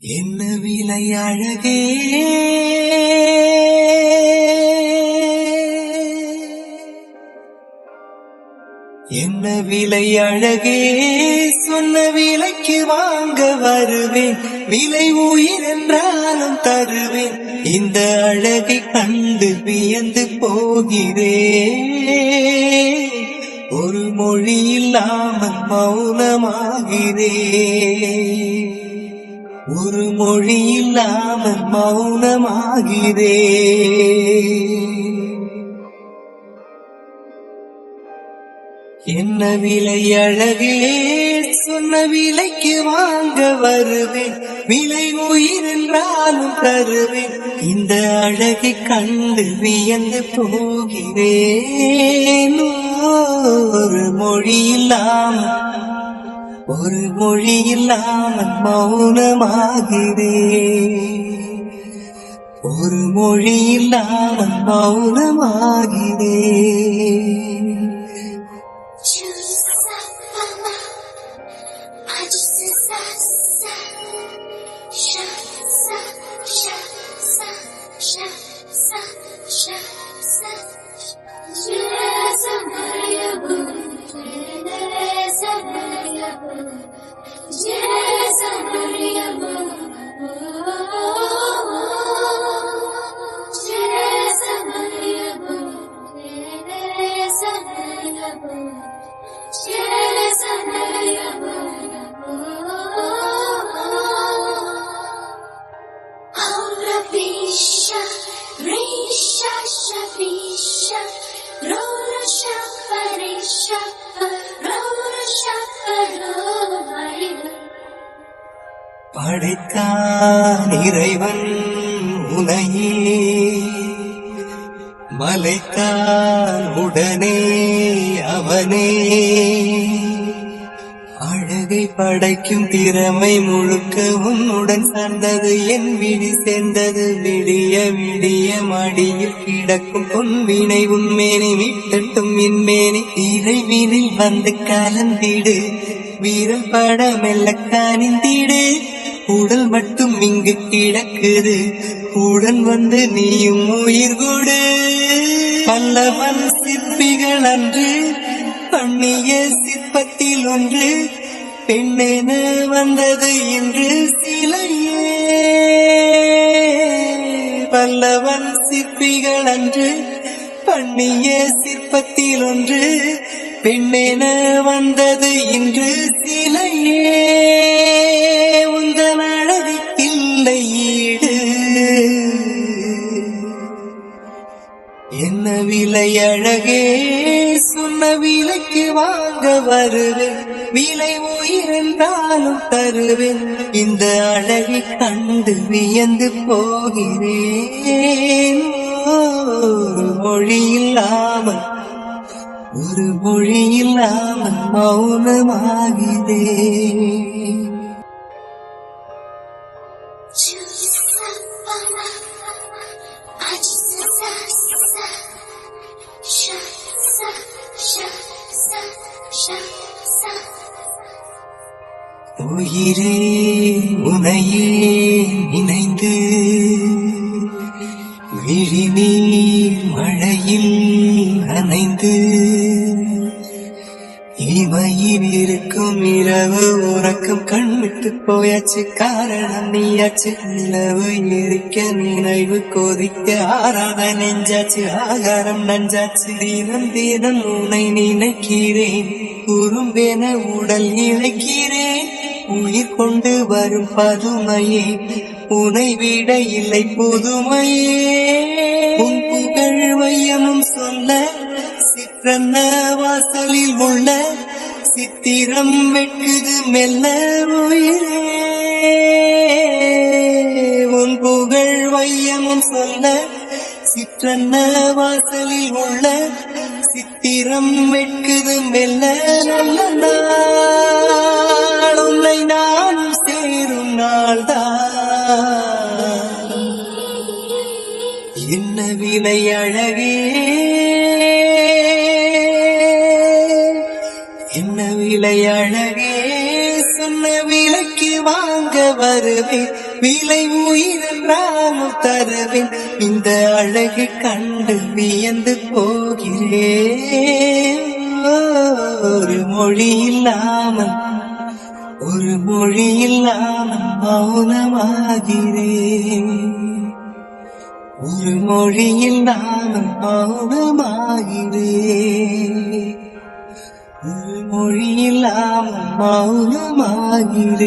என்ன விலை அழகே என்ன விலை அழகே சொன்ன விலைக்கு வாங்க வருவேன் விலை உயிர் என்றாலும் தருவேன் இந்த அழகை கண்டு வியந்து போகிறேன் ஒரு மொழி இல்லாமல் மௌனமாகிறேன் ஒரு மொழி இல்லாமல் மௌனமாகிறேன் என்ன விலை அழகே சொன்ன விலைக்கு வாங்க வருவேன் விலை உயிர் என்றாலும் தருவேன் இந்த அழகை கண்டு வியந்து போகிறேன் ஒரு மொழி இல்லாமல் மௌனமாகிறேன் ஒரு மொழி இல்லாமல் மௌனமாகிறேன் படைத்தான் இறைவன் உனையே மலைத்தான் உடனே அவனே அழகை படைக்கும் திறமை முழுக்க உன்னுடன் சார்ந்தது என் விழி சேர்ந்தது விடிய விடிய மடியில் கிடக்கும் பொன்வினை உன்மேனி மீட்டட்டும் என்மேனி இறைவினில் வந்து கலந்திடு வீரம் பட மெல்ல காணிந்திடு உடல் மட்டும் இங்கு கிடக்குது உடன் வந்து நீயும் உயிர் கொடு பல்லவன் சிற்பிகள் அன்று பண்ணிய சிற்பத்தில் ஒன்று பெண்ணென வந்தது என்று சிலையே பல்லவன் சிற்பிகள் அன்று பண்ணிய சிற்பத்தில் ஒன்று பெண்ணென வந்தது என்று சிலையே உந்தன் அழகில்லை ஈடு என்ன விலை அழகே சொன்ன விலைக்கு வாங்க வருவேன் விலை உயிர் என்றாலும் தருவேன் இந்த அழகை கண்டு வியந்து போகிறேன் ஒரு மொழி இல்லாமல் மௌனமாகிறேன் உயிரே உனையே நினைந்து விழிநீர் மழையில் நனைந்து இமையில் இருக்கும் இரவு உறக்கம் கண்விட்டு போயாச்சு காரணம் நீயாச்சு நிலவு எரிக்க நினைவு கொதிக்க ஆறாத நெஞ்சாச்சு ஆகாரம் நஞ்சாச்சு தினம் தினம் உன்னை நினைக்கிறேன் குறும்பென உடல் இழைக்கிறேன் உயிர் கொண்டு வரும் பதுமையே உனை விட இல்லை புதுமையே உன் புகழ் வையமும் சொல்ல சிற்றன்ன வாசலில் உள்ள சித்திரம் வெட்குது மெல்ல உயிரே உன் புகழ் வையமும் சொல்ல சிற்றன்ன வாசலில் உள்ள சித்திரம் வெட்குது மெல்ல நல்ல நாள் உன்னை நான் சேரும் நாள்தான் என்ன விலை அழகே என்ன விலை அழகே சொன்ன விலைக்கு வாங்க வருவேன் விலை உயிரென்றாலும் தருவேன். இந்த அழகு கண்டு வியந்து போகிறேன். ஒரு மொழி இல்லாமல் மௌனமாகிறேன். ஒரு மொழி இல்லாமல் மௌனமாகிறேன். ஒரு மொழி இல்லாமல் மௌனமாகிறேன்.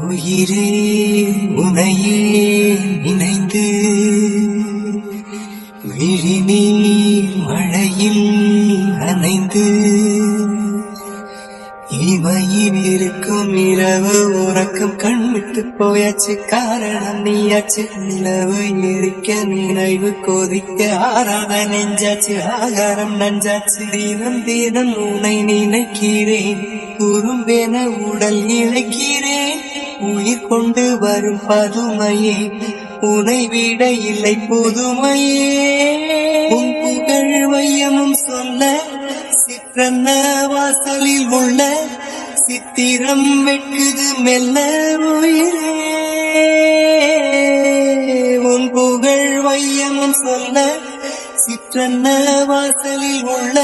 உயிரே உனையே நினைந்து விழிநீர் மழையில் நனைந்து இமையில் இருக்கும் இரவு உறக்கம் கண்விட்டு போயாச்சு. காரணம் நீயாச்சு. நிலவு எரிக்க நினைவு கொதிக்க ஆறாத நெஞ்சாச்சு. ஆகாரம் நஞ்சாச்சு. தினம் தினம் உன்னை நினைக்கிறேன். குறும்பென உடல் இழைக்கிறேன். உயிர் கொண்டு வரும் பதுமையே உனை விட இல்லை புதுமையே. உன் புகழ் வையமும் சொல்ல சிற்றன்ன வாசலில் உள்ள சித்திரம் வெட்குது மெல்ல உயிரே. உன் புகழ் வையமும் சொல்ல சிற்றன்ன வாசலில் உள்ள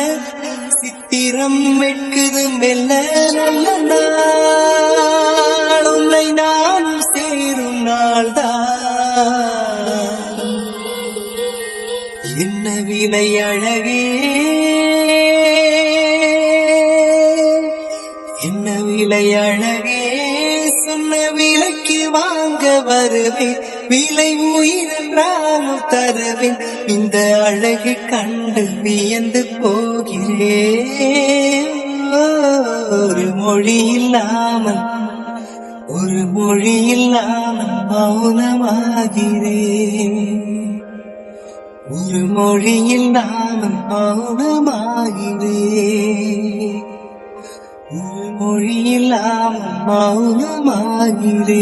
சித்திரம் வெட்குது மெல்ல. நல்ல நாள் உன்னை நான் சேரும் நாள்தான். என்ன விலை அழகே, என்ன விலை அழகே. சொன்ன விலைக்கு வாங்க வருவேன். விலை உயிரென்றாலும் தருவேன். இந்த அழகு கண்டு வியந்து போகிறேன். ஒரு மொழி இல்லாமல் மௌனமாகிறேன். ஒரு மொழி இல்லாமல் மௌனமாகிறேன். ஒரு மொழி இல்லாமல் மௌனமாகிறேன்.